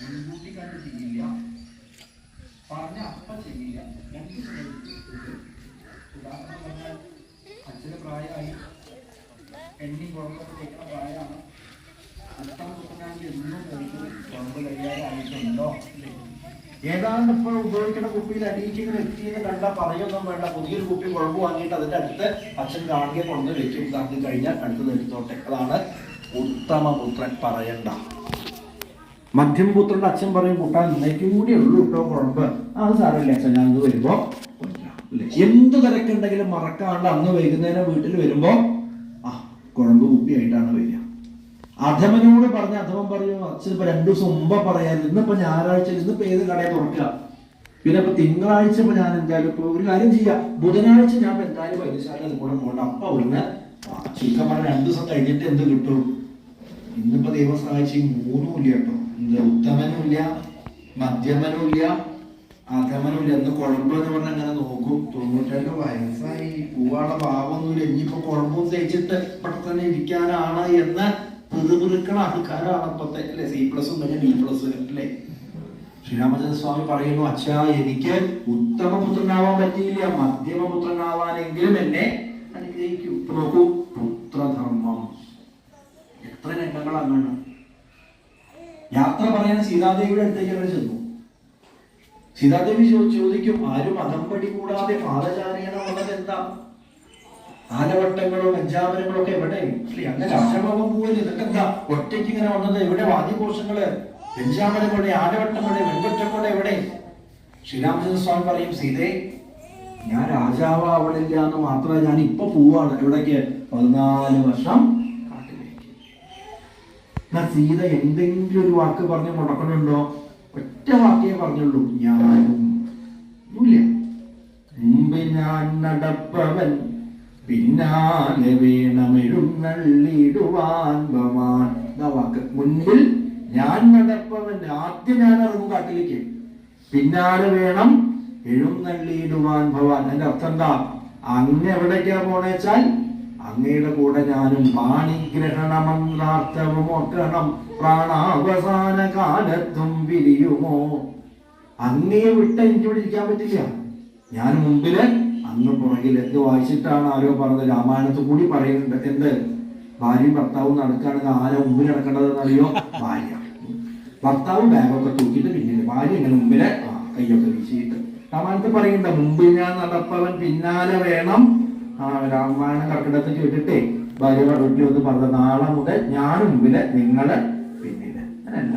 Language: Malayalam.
മുൻകൂട്ടിക്കാണ്ട് ചെയ്യില്ല, പറഞ്ഞ അപ്പം ചെയ്യില്ല. രണ്ട് ഉദാഹരണം പറഞ്ഞാൽ അച്ഛന് പ്രായമായി, എണ്ണി കുഴമ്പൊക്കെ തേക്കുന്ന പ്രായമാണ്. അത്തം കുട്ടനാണ്ട് എന്നും കുഴമ്പ് കഴിയാറായിട്ടുണ്ടോ? ഏതാണ്ട് ഇപ്പോൾ ഉപയോഗിക്കുന്ന കുപ്പിയിൽ അടിയിച്ചിങ്ങനെ എത്തിയെന്ന് കണ്ടാൽ പറയൊന്നും വേണ്ട, പുതിയൊരു കുപ്പി കുഴമ്പ് വാങ്ങിയിട്ട് അതിൻ്റെ അടുത്ത് അച്ഛൻ കാണുകയെ കൊണ്ട് വെക്കും. അത് കഴിഞ്ഞാൽ അടുത്തത് എടുത്തോട്ടെ. അതാണ് ഉത്തമപുത്രൻ. പറയണ്ട. മധ്യമപുത്രന്റെ അച്ഛൻ പറയും, കൂട്ടാൻ ഇന്നേക്കും കൂടി ഉള്ളൂ കേട്ടോ കുഴമ്പ്. അത് സാരമില്ല അച്ഛൻ, ഞാനത് വരുമ്പോ എന്ത് തിരക്കുണ്ടെങ്കിലും മറക്കാണ്ട് അന്ന് വൈകുന്നേരം വീട്ടിൽ വരുമ്പോ കുഴമ്പ് കുപ്പിയായിട്ടാണ് വരിക. അധമനോട് പറഞ്ഞ അധമൻ പറയും, അച്ഛൻ ഇപ്പൊ 2 ദിവസം മുമ്പ് പറയാറ്, ഇന്നിപ്പോ ഞായറാഴ്ച, ഇന്നിപ്പോ ഏത് കടയെ തുറക്കുക, പിന്നെ ഇപ്പൊ തിങ്കളാഴ്ച ഇപ്പൊ ഞാൻ എന്തായാലും ഇപ്പൊ ഒരു കാര്യം ചെയ്യാം, ബുധനാഴ്ച ഞാൻ എന്തായാലും വൈദ്യശാല അത് കൂടെ പോകണ്ട. അപ്പൊ അവിടുന്ന് ചുരുക്കം പറഞ്ഞ 2 ദിവസം കഴിഞ്ഞിട്ട് എന്ത് കിട്ടും? ഇന്നിപ്പോ ദൈവം സഹായിച്ച് 3 ഇല്ല കേട്ടോ. എന്ത് ഉത്തമനുമില്ല, മധ്യമനുമില്ല, അധമനുമില്ല. എന്ന് കുഴമ്പ് എന്ന് പറഞ്ഞാൽ അങ്ങനെ നോക്കും. 92 വയസ്സായി, പൂവാളെ ഭാവമൊന്നുമില്ല, ഇനിയിപ്പോ കുഴമ്പും തേച്ചിട്ട് പെട്ടെന്ന് ഇരിക്കാനാണ് എന്ന് പിറുപിറുക്കണ ആൾക്കാരാണ് ഇപ്പത്തെ അല്ലെ. C+ പിന്നെ B+ അല്ലേ. ശ്രീരാമചന്ദ്ര സ്വാമി പറയുന്നു, അച്ഛാ എനിക്ക് ഉത്തമപുത്രനാവാൻ പറ്റിയില്ല, മധ്യമപുത്രനാവാനെങ്കിലും എന്നെ അനുഗ്രഹിക്കൂ. നോക്കൂ, പുത്രധർമ്മം എത്ര രംഗങ്ങളാണ്. യാത്ര പറയാൻ സീതാദേവിയുടെ അടുത്തേക്ക് അവർ ചെന്നു. സീതാദേവി ചോദിക്കും, ആരും അകമ്പടി കൂടാതെ പാദചാരണമെന്നത് എന്താ? ആലവട്ടങ്ങളും പഞ്ചാമരങ്ങളും ഒക്കെ എവിടെ? അങ്ങനെ രാജഭവൻ പോവില്ല, ഇതൊക്കെ എന്താ ഒറ്റയ്ക്ക് ഇങ്ങനെ വന്നത്? എവിടെ വാദ്യഘോഷങ്ങള്, പഞ്ചാമരങ്ങളുടെ, ആലവട്ടങ്ങളുടെ, വെൺകൊറ്റങ്ങളുടെ എവിടെ? ശ്രീരാമചന്ദ്ര സ്വാമി പറയും, സീതേ ഞാൻ രാജാവാവണില്ല എന്ന് മാത്രമല്ല, ഞാൻ ഇപ്പൊ പോവാണ്. എവിടേക്ക്? 14 വർഷം കാട്ടിലേക്ക്. എന്നാ സീത എന്തെങ്കിലും ഒരു വാക്ക് പറഞ്ഞ് മുടക്കണുണ്ടോ? ഒറ്റ വാക്കേ പറഞ്ഞുള്ളൂ, ഞാനും. ഇല്ല, മുമ്പിൽ ഞാൻ നടപ്പവൻ പിന്നാലെ വേണമെഴുന്നള്ളിടുവാൻ ഭവാൻ. എന്താ വാക്ക്? മുൻപിൽ ഞാൻ നടപ്പവൻ, ആദ്യം ഞാൻ ഇറങ്ങും കാട്ടിലേക്ക്, പിന്നാലെ വേണം എഴുന്നള്ളിടുവാൻ ഭവാൻ. എന്റെ അർത്ഥം എന്താ? അങ്ങ് എവിടേക്കാ പോണേച്ചാൽ അങ്ങയുടെ കൂടെ ഞാനും. പാണിഗ്രഹണമെന്നാർത്ഥവും ഒക്കണം, പ്രാണാവസാന കാലത്തും വിരിയുമോ. അങ്ങയെ വിട്ട് എനിക്ക് ഇവിടെ ഇരിക്കാൻ പറ്റില്ല. ഞാൻ മുമ്പില്, അങ്ങ് പുറകിൽ. ഇത് വായിച്ചിട്ടാണ് ആരോ പറഞ്ഞത്, രാമായണത്തിൽ കൂടി പറയുന്നുണ്ട്. എന്ത്? ഭാര്യയും ഭർത്താവും നടക്കുകയാണെങ്കിൽ ആരെ മുമ്പിൽ നടക്കേണ്ടതെന്ന് അറിയോ? ഭാര്യ. ഭർത്താവും ബാഗൊക്കെ തൂക്കിയിട്ട് പിന്നില്, ഭാര്യ ഇങ്ങനെ മുമ്പില് കയ്യൊക്കെ വീശിയിട്ട്. രാമായണത്തിൽ പറയുന്നുണ്ട്, മുമ്പിൽ ഞാൻ നടപ്പവൻ പിന്നാലെ വേണം. രാമായണം കർക്കിടത്തിൽ കേട്ടിട്ടേ ഭാര്യ വീട്ടിൽ ഒന്ന് പറഞ്ഞത്, നാളെ മുതൽ ഞാൻ മുമ്പില്, നിങ്ങള് പിന്നില്. അങ്ങനല്ല.